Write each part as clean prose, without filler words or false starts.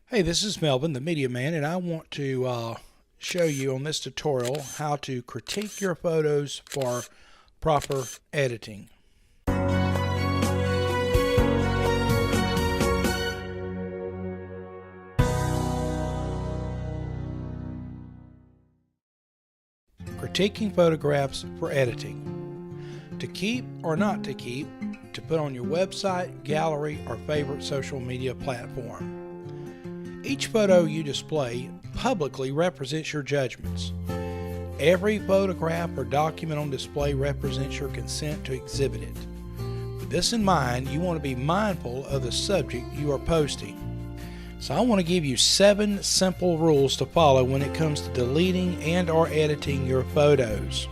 Hey, this is Melvin, the Media Man, and I want to show you on this tutorial how to critique your photos for proper editing. Critiquing photographs for editing. To keep or not to keep, to put on your website, gallery, or favorite social media platform. Each photo you display publicly represents your judgments. Every photograph or document on display represents your consent to exhibit it. With this in mind, you want to be mindful of the subject you are posting. So I want to give you 7 simple rules to follow when it comes to deleting and or editing your photos.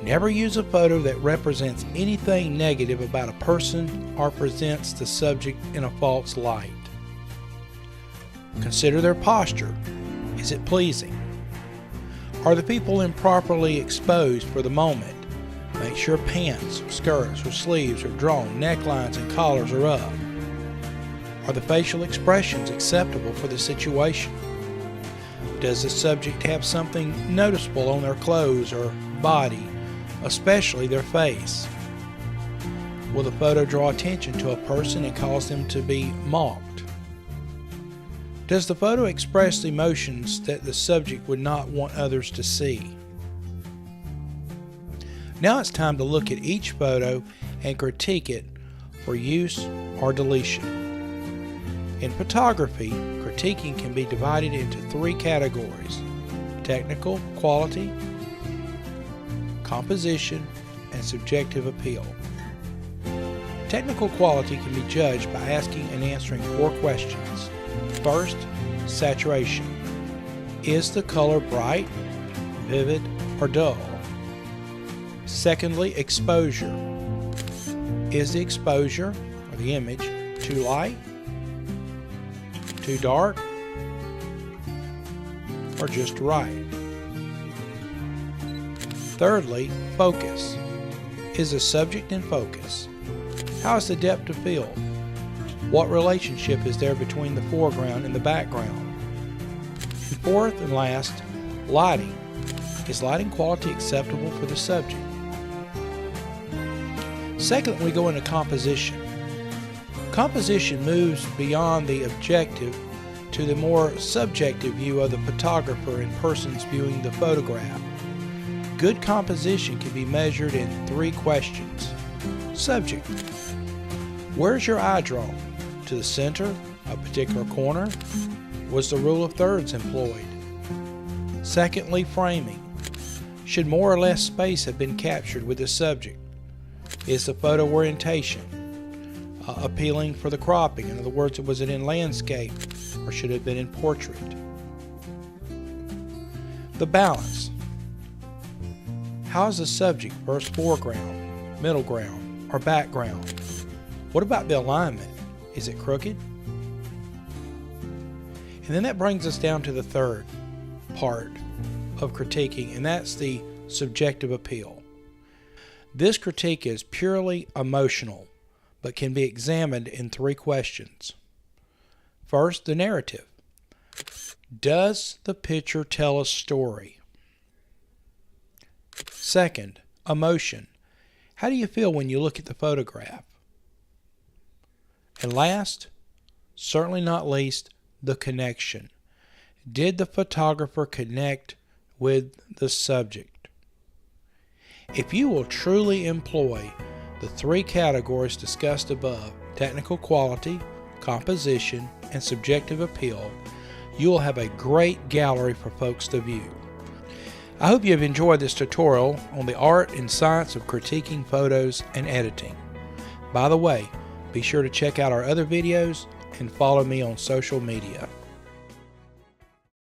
Never use a photo that represents anything negative about a person or presents the subject in a false light. Consider their posture. Is it pleasing? Are the people improperly exposed for the moment? Make sure pants, skirts, or sleeves are drawn, necklines and collars are up. Are the facial expressions acceptable for the situation? Does the subject have something noticeable on their clothes or body, especially their face? Will the photo draw attention to a person and cause them to be mocked? Does the photo express emotions that the subject would not want others to see? Now it's time to look at each photo and critique it for use or deletion. In photography, critiquing can be divided into 3 categories: technical quality, composition, and subjective appeal. Technical quality can be judged by asking and answering 4 questions. First, saturation. Is the color bright, vivid, or dull? Secondly, exposure. Is the exposure, or the image, too light, too dark, or just right? Thirdly, focus. Is the subject in focus? How is the depth of field? What relationship is there between the foreground and the background? And fourth and last, lighting. Is lighting quality acceptable for the subject? Second, we go into composition. Composition moves beyond the objective to the more subjective view of the photographer and persons viewing the photograph. Good composition can be measured in 3 questions. Subject. Where's your eye drawn? To the center, a particular corner? Was the rule of thirds employed? Secondly, framing. Should more or less space have been captured with the subject? Is the photo orientation appealing for the cropping? In other words, was it in landscape or should it have been in portrait? The balance. How is the subject versus foreground, middle ground, or background? What about the alignment? Is it crooked? And then that brings us down to the third part of critiquing, and that's the subjective appeal. This critique is purely emotional, but can be examined in 3 questions. First, the narrative. Does the picture tell a story? Second, emotion. How do you feel when you look at the photograph? And last, certainly not least, the connection. Did the photographer connect with the subject? If you will truly employ the 3 categories discussed above, technical quality, composition, and subjective appeal, you will have a great gallery for folks to view. I hope you have enjoyed this tutorial on the art and science of critiquing photos and editing. By the way, be sure to check out our other videos and follow me on social media.